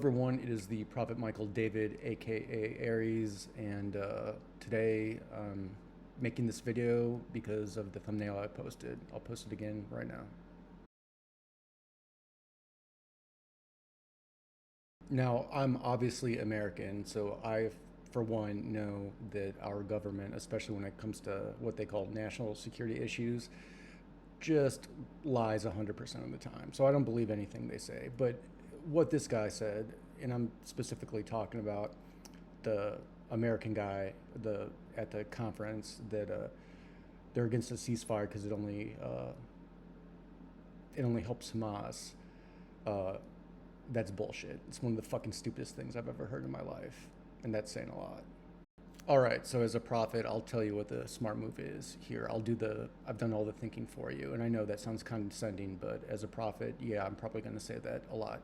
everyone, it is the Prophet Michael David, aka Aries, and today I'm making this video because of the thumbnail I posted. I'll post it again right now. Now, I'm obviously American, so I, for one, know that our government, especially when it comes to what they call national security issues, just lies 100% of the time. So I don't believe anything they say. But what this guy said, and I'm specifically talking about the American guy at the conference that they're against a ceasefire because it only helps Hamas. Uh, that's bullshit. It's one of the fucking stupidest things I've ever heard in my life, and that's saying a lot. All right, so as a prophet, I'll tell you what the smart move is here. I've done all the thinking for you, and I know that sounds condescending, but as a prophet, yeah, I'm probably going to say that a lot.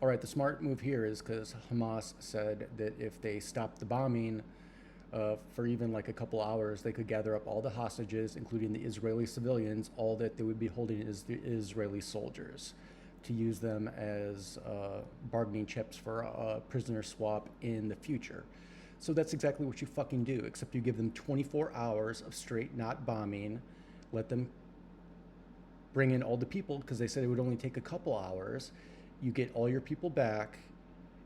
All right, the smart move here is because Hamas said that if they stop the bombing for even like a couple hours, they could gather up all the hostages, including the Israeli civilians. All that they would be holding is the Israeli soldiers to use them as bargaining chips for a prisoner swap in the future. So that's exactly what you fucking do, except you give them 24 hours of straight not bombing, let them bring in all the people, because they said it would only take a couple hours. You get all your people back,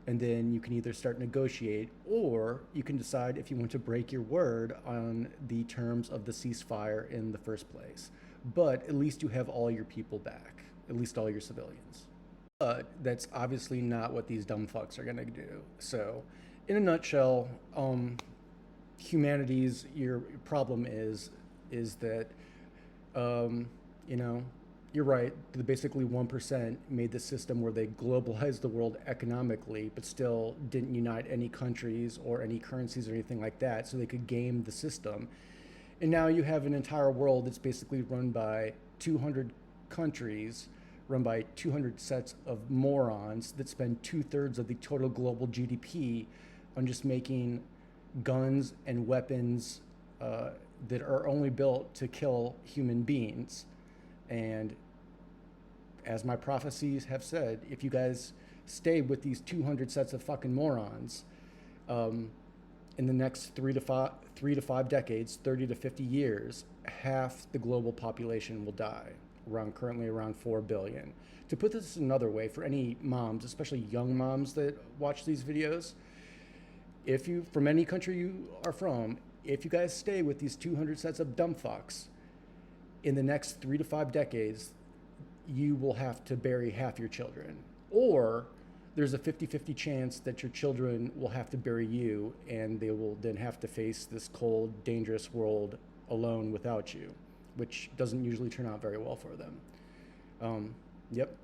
and then you can either start negotiate, or you can decide if you want to break your word on the terms of the ceasefire in the first place. But at least you have all your people back, at least all your civilians. But that's obviously not what these dumb fucks are gonna do. So, in a nutshell, humanity's your problem is that you know, you're right. The basically 1% made the system where they globalized the world economically, but still didn't unite any countries or any currencies or anything like that, so they could game the system. And now you have an entire world that's basically run by 200 countries, run by 200 sets of morons that spend 2/3 of the total global GDP on just making guns and weapons that are only built to kill human beings. And as my prophecies have said, if you guys stay with these 200 sets of fucking morons, in the next 3 to 5 decades, 30 to 50 years, half the global population will die, currently around 4 billion. To put this another way, for any moms, especially young moms that watch these videos, if you, from any country you are from, if you guys stay with these 200 sets of dumb fucks, in the next 3 to 5 decades, you will have to bury half your children. Or there's a 50-50 chance that your children will have to bury you, and they will then have to face this cold, dangerous world alone without you, which doesn't usually turn out very well for them. Yep.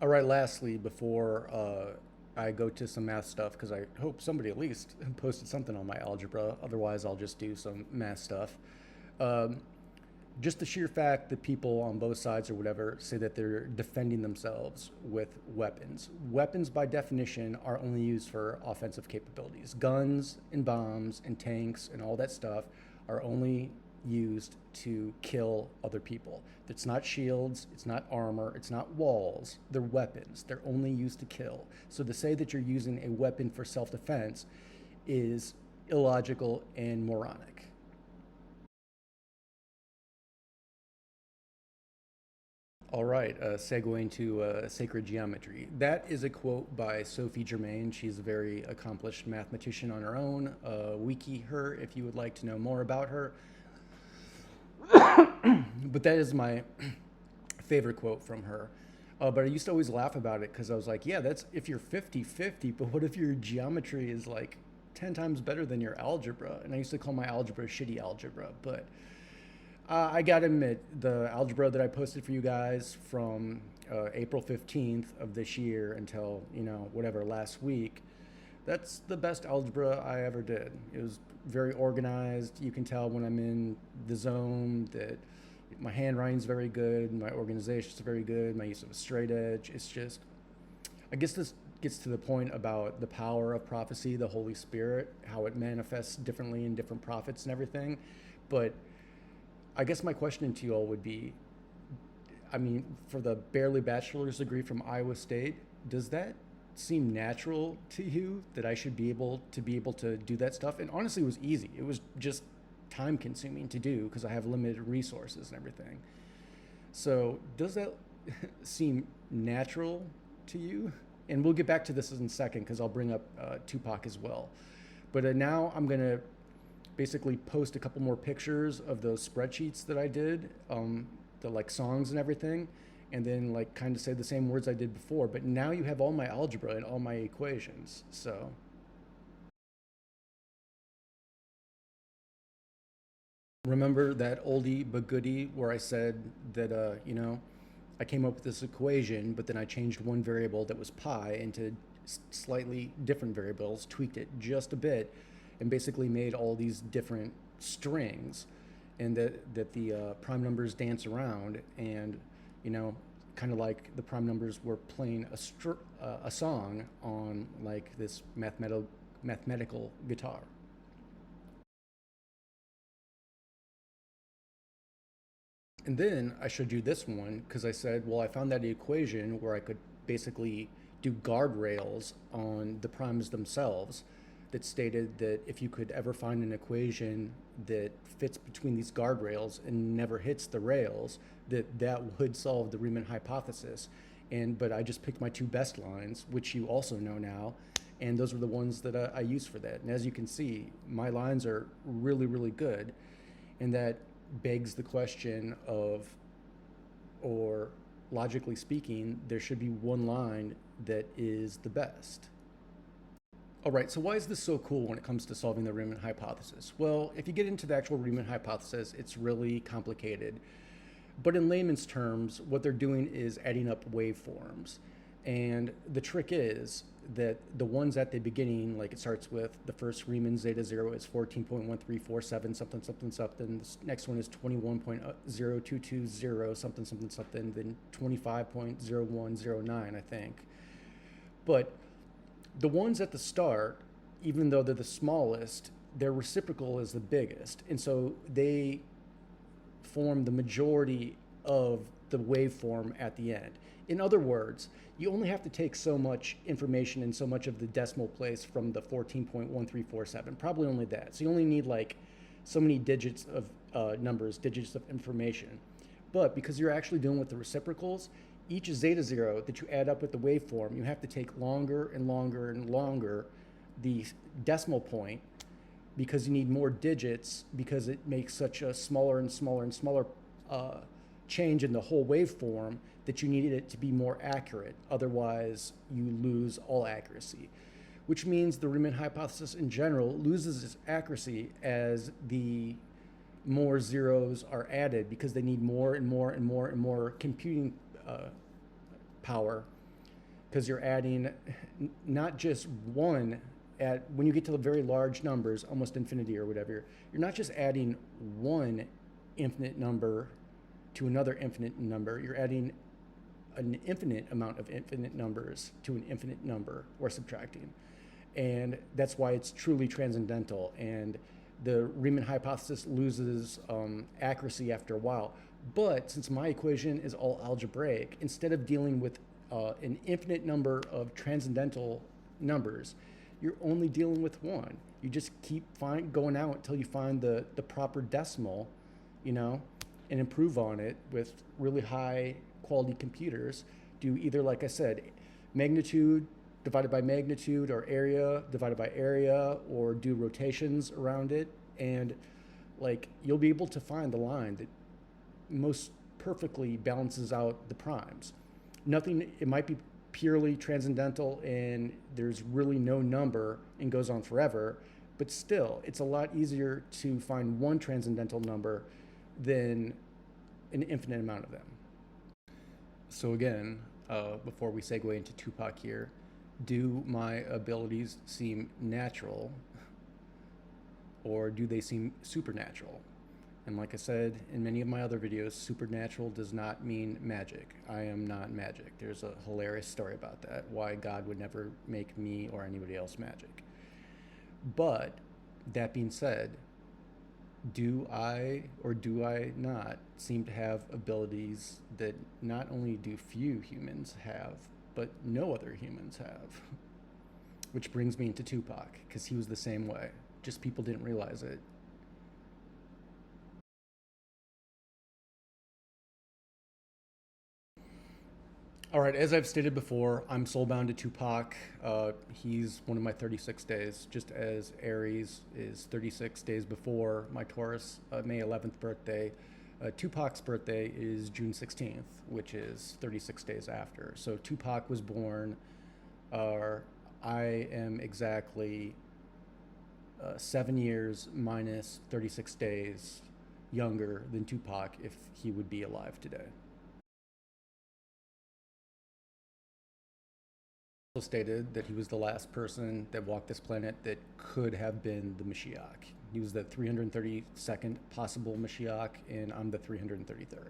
All right, lastly, before I go to some math stuff, because I hope somebody at least posted something on my algebra. Otherwise, I'll just do some math stuff. Just the sheer fact that people on both sides or whatever say that they're defending themselves with weapons. Weapons, by definition, are only used for offensive capabilities. Guns and bombs and tanks and all that stuff are only used to kill other people. It's not shields, it's not armor, it's not walls. They're weapons. They're only used to kill. So to say that you're using a weapon for self-defense is illogical and moronic. All right, segueing to sacred geometry. That is a quote by Sophie Germain. She's a very accomplished mathematician on her own. Wiki her if you would like to know more about her. But that is my favorite quote from her. But I used to always laugh about it because I was like, yeah, that's if you're 50-50, but what if your geometry is like 10 times better than your algebra? And I used to call my algebra shitty algebra, but I gotta admit, the algebra that I posted for you guys from April 15th of this year until, whatever, last week, that's the best algebra I ever did. It was very organized. You can tell when I'm in the zone that my handwriting's very good, my organization's very good, my use of a straight edge. It's just, I guess this gets to the point about the power of prophecy, the Holy Spirit, how it manifests differently in different prophets and everything. But I guess my question to you all would be, for the barely bachelor's degree from Iowa State, does that seem natural to you that I should be able to do that stuff? And honestly, it was easy. It was just time consuming to do because I have limited resources and everything. So does that seem natural to you? And we'll get back to this in a second because I'll bring up Tupac as well. But now I'm going to basically post a couple more pictures of those spreadsheets that I did, the like songs and everything, and then like kind of say the same words I did before. But now you have all my algebra and all my equations. So remember that oldie but goodie where I said that, I came up with this equation, but then I changed one variable that was pi into slightly different variables, tweaked it just a bit, and basically made all these different strings, and that the prime numbers dance around, and you know, kind of like the prime numbers were playing a song on like this mathematical guitar. And then I showed you this one because I said, well, I found that equation where I could basically do guardrails on the primes themselves that stated that if you could ever find an equation that fits between these guardrails and never hits the rails, that would solve the Riemann hypothesis. But I just picked my two best lines, which you also know now, and those were the ones that I used for that. And as you can see, my lines are really, really good, and that begs the question of, or logically speaking, there should be one line that is the best. All right, so why is this so cool when it comes to solving the Riemann hypothesis? Well, if you get into the actual Riemann hypothesis, it's really complicated. But in layman's terms, what they're doing is adding up waveforms. And the trick is that the ones at the beginning, like it starts with the first Riemann zeta 0 is 14.1347 something something something. This next one is 21.0220 something something something, then 25.0109, I think. But the ones at the start, even though they're the smallest, their reciprocal is the biggest. And so they form the majority of the waveform at the end. In other words, you only have to take so much information and so much of the decimal place from the 14.1347, probably only that. So you only need like so many digits of numbers, digits of information. But because you're actually dealing with the reciprocals, each zeta 0 that you add up with the waveform, you have to take longer and longer and longer the decimal point, because you need more digits, because it makes such a smaller and smaller and smaller change in the whole waveform that you needed it to be more accurate. Otherwise, you lose all accuracy, which means the Riemann hypothesis in general loses its accuracy as the more zeros are added, because they need more and more and more and more computing power, because you're adding not just one when you get to the very large numbers, almost infinity or whatever, you're not just adding one infinite number to another infinite number, you're adding an infinite amount of infinite numbers to an infinite number, or subtracting. And that's why it's truly transcendental. And the Riemann hypothesis loses accuracy after a while. But since my equation is all algebraic, instead of dealing with an infinite number of transcendental numbers, you're only dealing with one. You just keep going out until you find the proper decimal, and improve on it with really high quality computers. Do either, like I said, magnitude divided by magnitude, or area divided by area, or do rotations around it, and like you'll be able to find the line that most perfectly balances out the primes. Nothing, it might be purely transcendental and there's really no number and goes on forever, but still it's a lot easier to find one transcendental number than an infinite amount of them. So again, before we segue into Tupac here, do my abilities seem natural, or do they seem supernatural? And like I said in many of my other videos, supernatural does not mean magic. I am not magic. There's a hilarious story about that, why God would never make me or anybody else magic. But that being said, do I or do I not seem to have abilities that not only do few humans have, but no other humans have. Which brings me into Tupac, because he was the same way. Just people didn't realize it. All right, as I've stated before, I'm soulbound to Tupac. He's one of my 36 days, just as Aries is 36 days before my Taurus May 11th birthday. Tupac's birthday is June 16th, which is 36 days after. So Tupac was born. I am exactly 7 years minus 36 days younger than Tupac if he would be alive today. Stated that he was the last person that walked this planet that could have been the Mashiach. He was the 332nd possible Mashiach, and I'm the 333rd.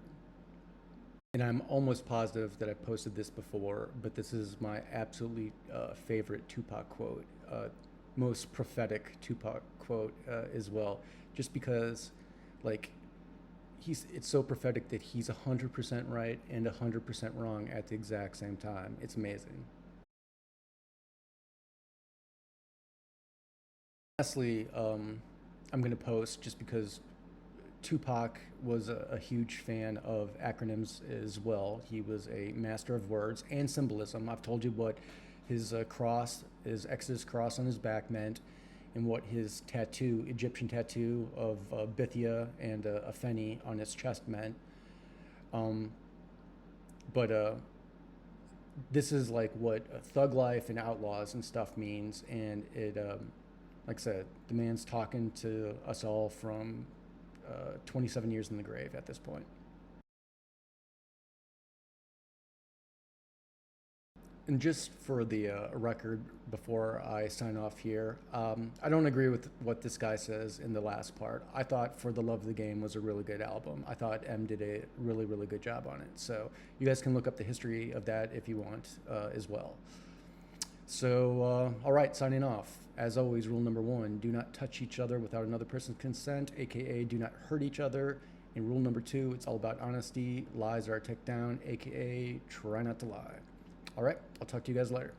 And I'm almost positive that I posted this before, but this is my absolutely favorite Tupac quote, most prophetic Tupac quote as well, just because, like, it's so prophetic that he's 100% right and 100% wrong at the exact same time. It's amazing. Lastly, I'm going to post just because Tupac was a huge fan of acronyms as well. He was a master of words and symbolism. I've told you what his cross, his Exodus cross on his back meant, and what his tattoo, Egyptian tattoo of Bithia and a Feni on his chest meant. Um, but this is like what thug life and outlaws and stuff means, and it. Like I said, the man's talking to us all from 27 years in the grave at this point. And just for the record, before I sign off here, I don't agree with what this guy says in the last part. I thought For the Love of the Game was a really good album. I thought M did a really, really good job on it. So you guys can look up the history of that if you want as well. So, all right, signing off. As always, rule number 1, do not touch each other without another person's consent, aka do not hurt each other. And rule number 2, it's all about honesty. Lies are a take down, aka try not to lie. All right, I'll talk to you guys later.